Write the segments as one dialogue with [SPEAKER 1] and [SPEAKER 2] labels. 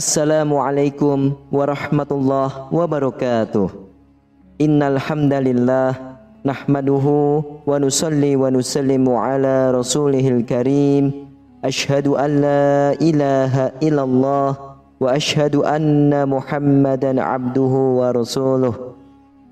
[SPEAKER 1] Assalamualaikum warahmatullahi wabarakatuh. Innal hamdalillah nahmaduhu wa nusalli wa nusallimu ala rasulihil karim. Asyhadu an la ilaha illallah wa asyhadu anna Muhammadan abduhu wa rasuluh.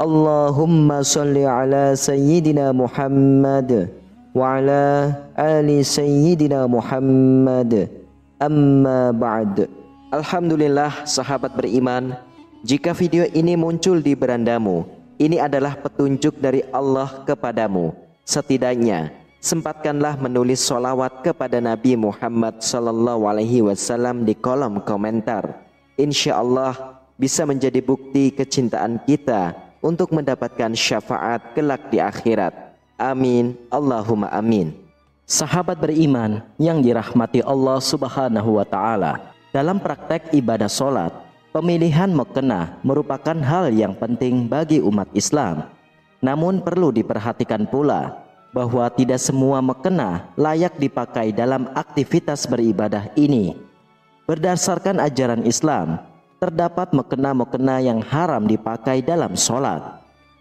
[SPEAKER 1] Allahumma salli ala sayyidina Muhammad wa ala ali sayyidina Muhammad. Amma ba'd. Alhamdulillah sahabat beriman, jika video ini muncul di berandamu, ini adalah petunjuk dari Allah kepadamu. Setidaknya sempatkanlah menulis sholawat kepada Nabi Muhammad SAW di kolom komentar. Insya Allah bisa menjadi bukti kecintaan kita untuk mendapatkan syafaat kelak di akhirat. Amin, Allahumma amin. Sahabat beriman yang dirahmati Allah Subhanahu wa Ta'ala, dalam praktek ibadah sholat, pemilihan mukena merupakan hal yang penting bagi umat Islam. Namun perlu diperhatikan pula bahwa tidak semua mukena layak dipakai dalam aktivitas beribadah ini. Berdasarkan ajaran Islam, terdapat mukena-mukena yang haram dipakai dalam sholat.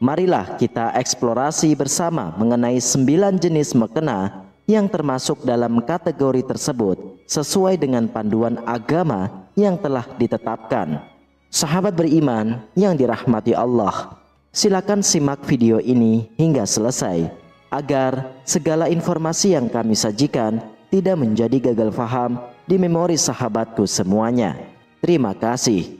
[SPEAKER 1] Marilah kita eksplorasi bersama mengenai 9 jenis mukena yang termasuk dalam kategori tersebut sesuai dengan panduan agama yang telah ditetapkan. Sahabat beriman yang dirahmati Allah, silakan simak video ini hingga selesai agar segala informasi yang kami sajikan tidak menjadi gagal faham di memori sahabatku semuanya. Terima kasih.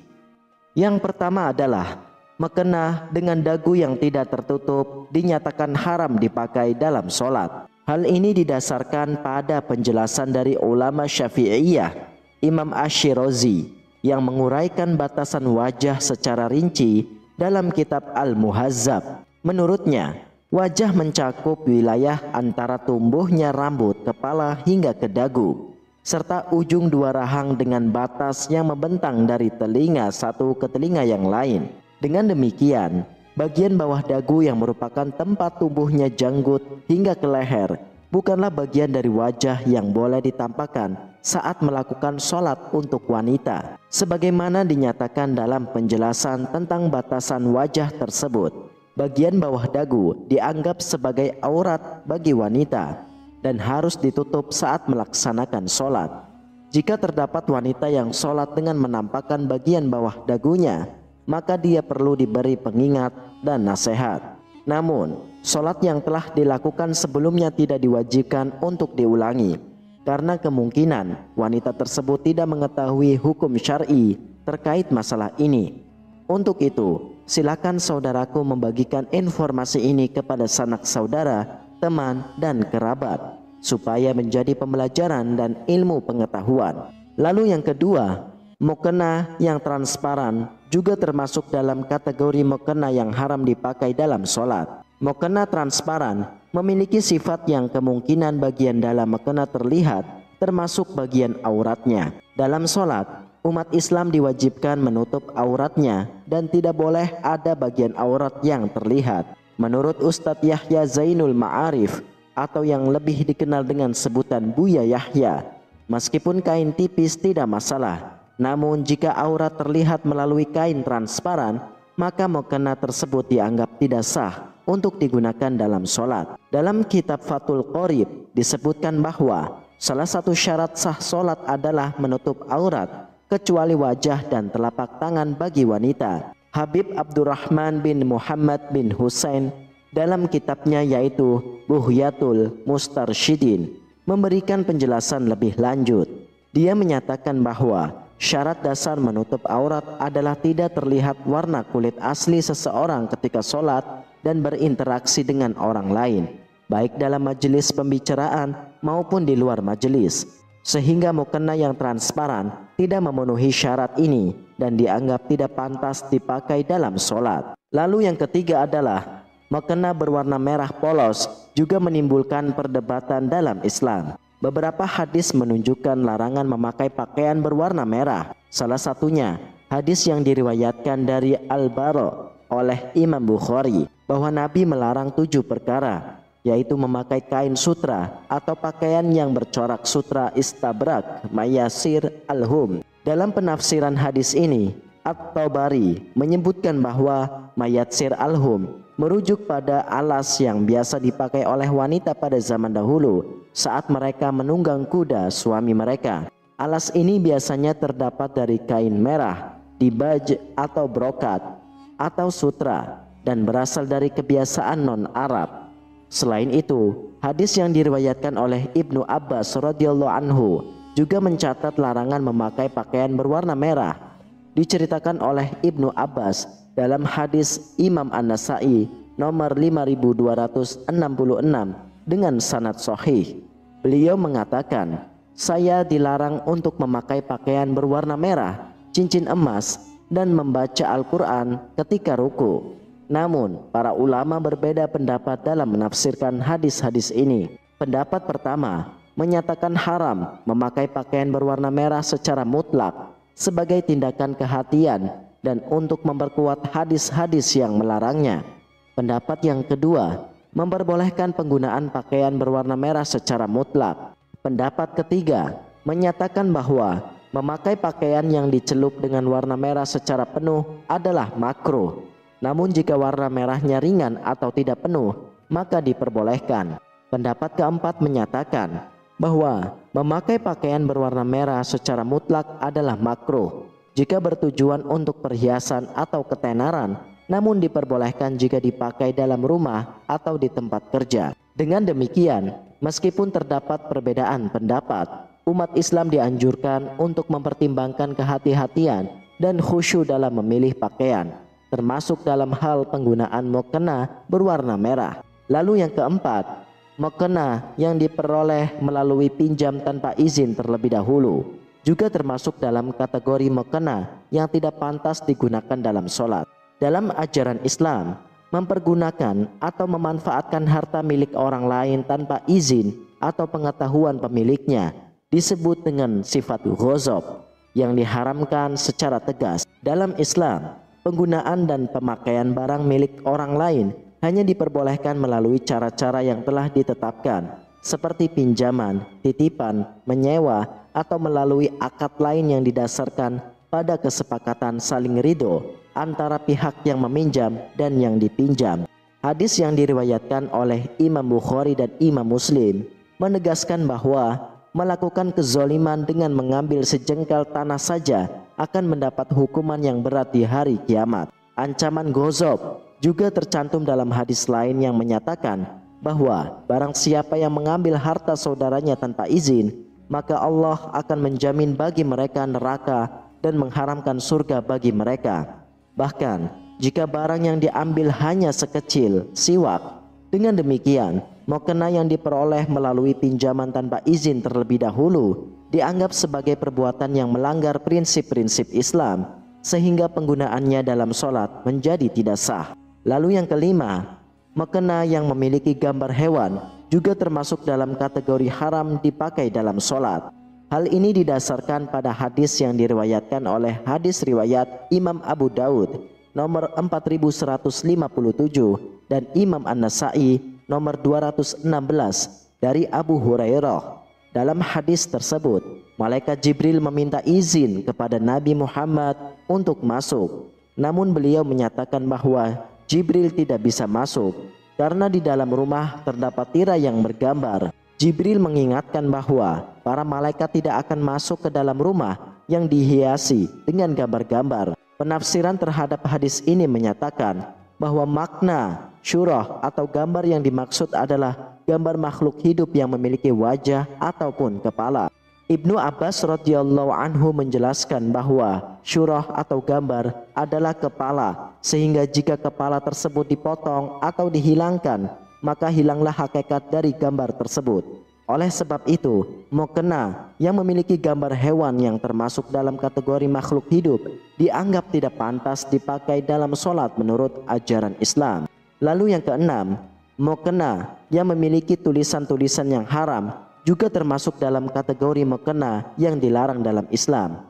[SPEAKER 1] Yang pertama adalah mukena dengan dagu yang tidak tertutup dinyatakan haram dipakai dalam sholat. Hal ini didasarkan pada penjelasan dari ulama Syafi'iyah, Imam Ash-Shirazi, yang menguraikan batasan wajah secara rinci dalam kitab Al-Muhazzab. Menurutnya, wajah mencakup wilayah antara tumbuhnya rambut kepala hingga ke dagu, serta ujung dua rahang dengan batas yang membentang dari telinga satu ke telinga yang lain. Dengan demikian, bagian bawah dagu yang merupakan tempat tumbuhnya janggut hingga ke leher bukanlah bagian dari wajah yang boleh ditampakkan saat melakukan sholat untuk wanita. Sebagaimana dinyatakan dalam penjelasan tentang batasan wajah tersebut, bagian bawah dagu dianggap sebagai aurat bagi wanita dan harus ditutup saat melaksanakan sholat. Jika terdapat wanita yang sholat dengan menampakkan bagian bawah dagunya, maka dia perlu diberi pengingat dan nasihat. Namun, sholat yang telah dilakukan sebelumnya tidak diwajibkan untuk diulangi, karena kemungkinan wanita tersebut tidak mengetahui hukum syar'i terkait masalah ini. Untuk itu, silakan saudaraku membagikan informasi ini kepada sanak saudara, teman, dan kerabat, supaya menjadi pembelajaran dan ilmu pengetahuan. Lalu yang kedua, mukena yang transparan juga termasuk dalam kategori mukena yang haram dipakai dalam sholat. Mukena transparan memiliki sifat yang kemungkinan bagian dalam mukena terlihat, termasuk bagian auratnya. Dalam sholat, umat Islam diwajibkan menutup auratnya dan tidak boleh ada bagian aurat yang terlihat. Menurut Ustadz Yahya Zainul Ma'arif, atau yang lebih dikenal dengan sebutan Buya Yahya, meskipun kain tipis tidak masalah, namun jika aurat terlihat melalui kain transparan, maka mukena tersebut dianggap tidak sah untuk digunakan dalam sholat. Dalam kitab Fathul Qorib disebutkan bahwa salah satu syarat sah sholat adalah menutup aurat kecuali wajah dan telapak tangan bagi wanita. Habib Abdurrahman bin Muhammad bin Husain dalam kitabnya yaitu Buhyatul Mustarsyidin memberikan penjelasan lebih lanjut. Dia menyatakan bahwa syarat dasar menutup aurat adalah tidak terlihat warna kulit asli seseorang ketika sholat dan berinteraksi dengan orang lain, baik dalam majelis pembicaraan maupun di luar majelis. Sehingga mukena yang transparan tidak memenuhi syarat ini dan dianggap tidak pantas dipakai dalam sholat. Lalu yang ketiga adalah mukena berwarna merah polos juga menimbulkan perdebatan dalam Islam. Beberapa hadis menunjukkan larangan memakai pakaian berwarna merah. Salah satunya hadis yang diriwayatkan dari Al-Bara oleh Imam Bukhari bahwa Nabi melarang 7 perkara, yaitu memakai kain sutra atau pakaian yang bercorak sutra istabrak, mayasir, alhum. Dalam penafsiran hadis ini, At-Tabari menyebutkan bahwa mayat Sir Al-Hum merujuk pada alas yang biasa dipakai oleh wanita pada zaman dahulu saat mereka menunggang kuda suami mereka. Alas ini biasanya terdapat dari kain merah, dibaj atau brokat atau sutra, dan berasal dari kebiasaan non-Arab. Selain itu, hadis yang diriwayatkan oleh Ibnu Abbas radhiyallahu anhu juga mencatat larangan memakai pakaian berwarna merah. Diceritakan oleh Ibnu Abbas dalam hadis Imam An-Nasai nomor 5266 dengan sanad sahih. Beliau mengatakan, "Saya dilarang untuk memakai pakaian berwarna merah, cincin emas, dan membaca Al-Quran ketika ruku." Namun, para ulama berbeda pendapat dalam menafsirkan hadis-hadis ini. Pendapat pertama menyatakan haram memakai pakaian berwarna merah secara mutlak sebagai tindakan kehatian dan untuk memperkuat hadis-hadis yang melarangnya. Pendapat yang kedua memperbolehkan penggunaan pakaian berwarna merah secara mutlak. Pendapat ketiga menyatakan bahwa memakai pakaian yang dicelup dengan warna merah secara penuh adalah makruh. Namun jika warna merahnya ringan atau tidak penuh, maka diperbolehkan. Pendapat keempat menyatakan bahwa memakai pakaian berwarna merah secara mutlak adalah makruh jika bertujuan untuk perhiasan atau ketenaran, namun diperbolehkan jika dipakai dalam rumah atau di tempat kerja. Dengan demikian, meskipun terdapat perbedaan pendapat, umat Islam dianjurkan untuk mempertimbangkan kehati-hatian dan khusyuk dalam memilih pakaian, termasuk dalam hal penggunaan mukena berwarna merah. Lalu yang keempat, mukena yang diperoleh melalui pinjam tanpa izin terlebih dahulu juga termasuk dalam kategori mukena yang tidak pantas digunakan dalam sholat. Dalam ajaran Islam, mempergunakan atau memanfaatkan harta milik orang lain tanpa izin atau pengetahuan pemiliknya disebut dengan sifat ghazab yang diharamkan secara tegas. Dalam Islam, penggunaan dan pemakaian barang milik orang lain hanya diperbolehkan melalui cara-cara yang telah ditetapkan, seperti pinjaman, titipan, menyewa, atau melalui akad lain yang didasarkan pada kesepakatan saling ridho antara pihak yang meminjam dan yang dipinjam. Hadis yang diriwayatkan oleh Imam Bukhari dan Imam Muslim menegaskan bahwa melakukan kezoliman dengan mengambil sejengkal tanah saja akan mendapat hukuman yang berat di hari kiamat. Ancaman ghazab juga tercantum dalam hadis lain yang menyatakan bahwa barang siapa yang mengambil harta saudaranya tanpa izin, maka Allah akan menjamin bagi mereka neraka dan mengharamkan surga bagi mereka. Bahkan jika barang yang diambil hanya sekecil siwak, dengan demikian mukena yang diperoleh melalui pinjaman tanpa izin terlebih dahulu dianggap sebagai perbuatan yang melanggar prinsip-prinsip Islam, sehingga penggunaannya dalam sholat menjadi tidak sah. Lalu yang kelima, mukena yang memiliki gambar hewan juga termasuk dalam kategori haram dipakai dalam sholat. Hal ini didasarkan pada hadis yang diriwayatkan oleh hadis riwayat Imam Abu Daud nomor 4157 dan Imam An-Nasai nomor 216 dari Abu Hurairah. Dalam hadis tersebut, malaikat Jibril meminta izin kepada Nabi Muhammad untuk masuk. Namun beliau menyatakan bahwa Jibril tidak bisa masuk karena di dalam rumah terdapat tirai yang bergambar. Jibril mengingatkan bahwa para malaikat tidak akan masuk ke dalam rumah yang dihiasi dengan gambar-gambar. Penafsiran terhadap hadis ini menyatakan bahwa makna syurah atau gambar yang dimaksud adalah gambar makhluk hidup yang memiliki wajah ataupun kepala. Ibnu Abbas radhiyallahu anhu menjelaskan bahwa syurah atau gambar adalah kepala, sehingga jika kepala tersebut dipotong atau dihilangkan, maka hilanglah hakikat dari gambar tersebut. Oleh sebab itu, mukena yang memiliki gambar hewan yang termasuk dalam kategori makhluk hidup dianggap tidak pantas dipakai dalam sholat menurut ajaran Islam. Lalu yang keenam, mukena yang memiliki tulisan-tulisan yang haram juga termasuk dalam kategori mukena yang dilarang dalam Islam.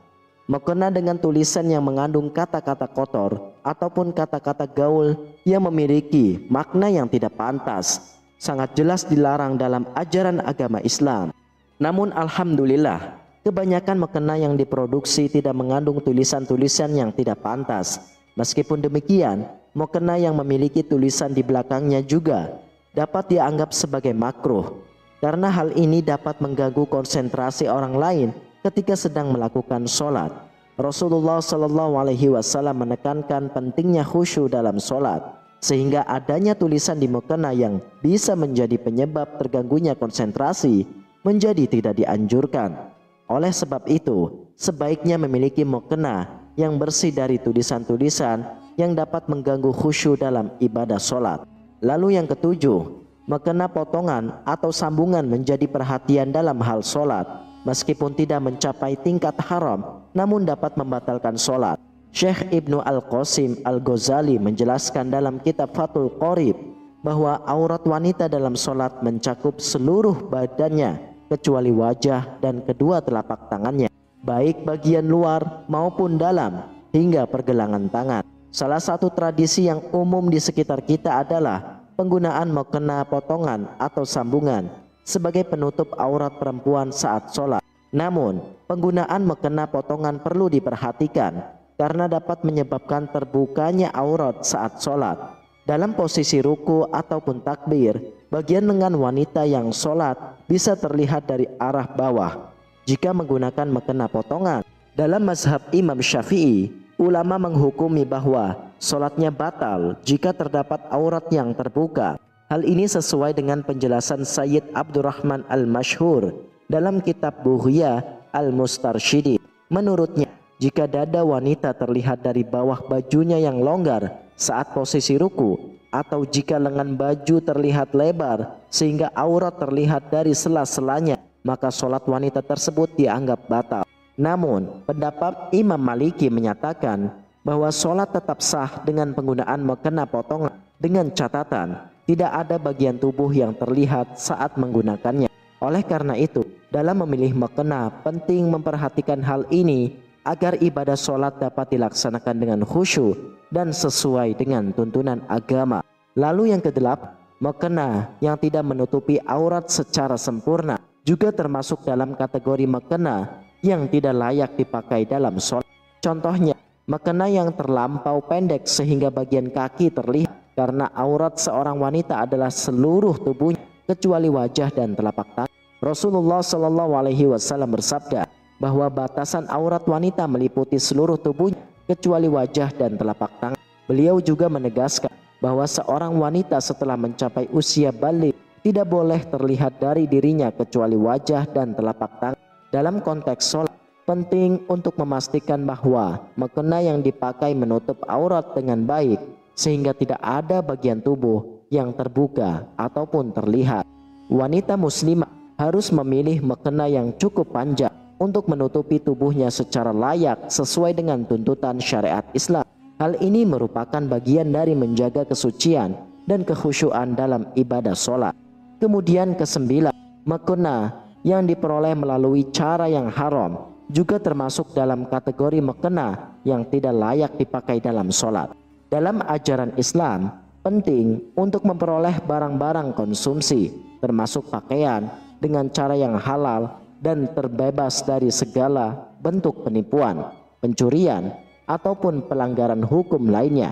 [SPEAKER 1] Mukena dengan tulisan yang mengandung kata-kata kotor ataupun kata-kata gaul yang memiliki makna yang tidak pantas sangat jelas dilarang dalam ajaran agama Islam. Namun alhamdulillah, Kebanyakan mukena yang diproduksi tidak mengandung tulisan-tulisan yang tidak pantas. Meskipun demikian, mukena yang memiliki tulisan di belakangnya juga dapat dianggap sebagai makruh, karena hal ini dapat mengganggu konsentrasi orang lain ketika sedang melakukan sholat. Rasulullah Shallallahu Alaihi Wasallam menekankan pentingnya khusyuk dalam sholat, sehingga adanya tulisan di mukena yang bisa menjadi penyebab terganggunya konsentrasi menjadi tidak dianjurkan. Oleh sebab itu, sebaiknya memiliki mukena yang bersih dari tulisan-tulisan yang dapat mengganggu khusyuk dalam ibadah sholat. Lalu yang ketujuh, mukena potongan atau sambungan menjadi perhatian dalam hal sholat. Meskipun tidak mencapai tingkat haram, namun dapat membatalkan sholat. Syekh Ibnu Al-Qasim Al-Ghazali menjelaskan dalam kitab Fathul Qorib bahwa aurat wanita dalam sholat mencakup seluruh badannya kecuali wajah dan kedua telapak tangannya, baik bagian luar maupun dalam hingga pergelangan tangan. Salah satu tradisi yang umum di sekitar kita adalah penggunaan mukena potongan atau sambungan sebagai penutup aurat perempuan saat sholat. Namun, penggunaan mukena potongan perlu diperhatikan karena dapat menyebabkan terbukanya aurat saat sholat. Dalam posisi ruku ataupun takbir, bagian lengan wanita yang sholat bisa terlihat dari arah bawah jika menggunakan mukena potongan. Dalam mazhab Imam Syafi'i, ulama menghukumi bahwa sholatnya batal jika terdapat aurat yang terbuka. Hal ini sesuai dengan penjelasan Sayyid Abdurrahman Al-Mashhur dalam kitab Bughya Al-Mustarsyidin. Menurutnya, jika dada wanita terlihat dari bawah bajunya yang longgar saat posisi ruku, atau jika lengan baju terlihat lebar sehingga aurat terlihat dari sela-selanya, maka sholat wanita tersebut dianggap batal. Namun, pendapat Imam Maliki menyatakan bahwa sholat tetap sah dengan penggunaan mukena potongan, dengan catatan tidak ada bagian tubuh yang terlihat saat menggunakannya. Oleh karena itu, dalam memilih mukena penting memperhatikan hal ini agar ibadah sholat dapat dilaksanakan dengan khusyuk dan sesuai dengan tuntunan agama. Lalu yang kedelapan, mukena yang tidak menutupi aurat secara sempurna juga termasuk dalam kategori mukena yang tidak layak dipakai dalam sholat. Contohnya, mukena yang terlampau pendek sehingga bagian kaki terlihat, karena aurat seorang wanita adalah seluruh tubuhnya kecuali wajah dan telapak tangan. Rasulullah Shallallahu Alaihi Wasallam bersabda bahwa batasan aurat wanita meliputi seluruh tubuhnya kecuali wajah dan telapak tangan. Beliau juga menegaskan bahwa seorang wanita setelah mencapai usia baligh tidak boleh terlihat dari dirinya kecuali wajah dan telapak tangan. Dalam konteks sholat, penting untuk memastikan bahwa mukena yang dipakai menutup aurat dengan baik sehingga tidak ada bagian tubuh yang terbuka ataupun terlihat. Wanita muslimah harus memilih mukena yang cukup panjang untuk menutupi tubuhnya secara layak sesuai dengan tuntutan syariat Islam. Hal ini merupakan bagian dari menjaga kesucian dan kekhusyuan dalam ibadah sholat. Kemudian kesembilan, mukena yang diperoleh melalui cara yang haram juga termasuk dalam kategori mukena yang tidak layak dipakai dalam sholat. Dalam ajaran Islam, penting untuk memperoleh barang-barang konsumsi termasuk pakaian dengan cara yang halal dan terbebas dari segala bentuk penipuan, pencurian, ataupun pelanggaran hukum lainnya.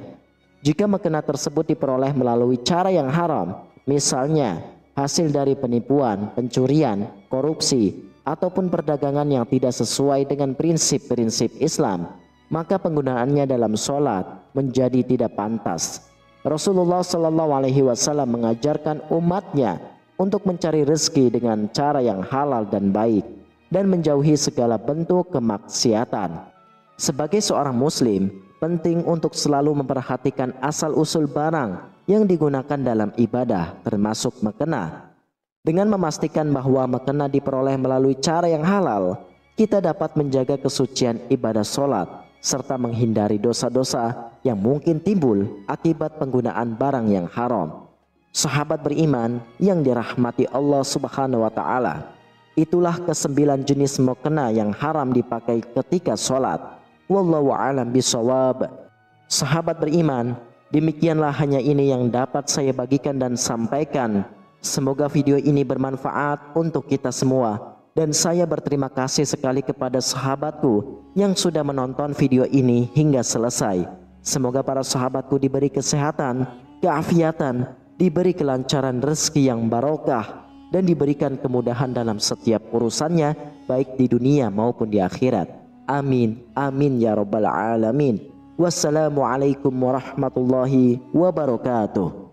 [SPEAKER 1] Jika mukena tersebut diperoleh melalui cara yang haram, misalnya hasil dari penipuan, pencurian, korupsi, ataupun perdagangan yang tidak sesuai dengan prinsip-prinsip Islam, maka penggunaannya dalam sholat menjadi tidak pantas. Rasulullah Shallallahu Alaihi Wasallam mengajarkan umatnya untuk mencari rezeki dengan cara yang halal dan baik dan menjauhi segala bentuk kemaksiatan. Sebagai seorang muslim, penting untuk selalu memperhatikan asal-usul barang yang digunakan dalam ibadah termasuk mukena. Dengan memastikan bahwa mukena diperoleh melalui cara yang halal, kita dapat menjaga kesucian ibadah sholat serta menghindari dosa-dosa yang mungkin timbul akibat penggunaan barang yang haram. Sahabat beriman yang dirahmati Allah Subhanahu wa Ta'ala, itulah kesembilan jenis mukena yang haram dipakai ketika sholat. Wallahu a'lam bishawab. Sahabat beriman, demikianlah hanya ini yang dapat saya bagikan dan sampaikan. Semoga video ini bermanfaat untuk kita semua. Dan saya berterima kasih sekali kepada sahabatku yang sudah menonton video ini hingga selesai. Semoga para sahabatku diberi kesehatan, keafiatan, diberi kelancaran rezeki yang barokah, dan diberikan kemudahan dalam setiap urusannya, baik di dunia maupun di akhirat. Amin, amin ya rabbal alamin. Wassalamualaikum warahmatullahi wabarakatuh.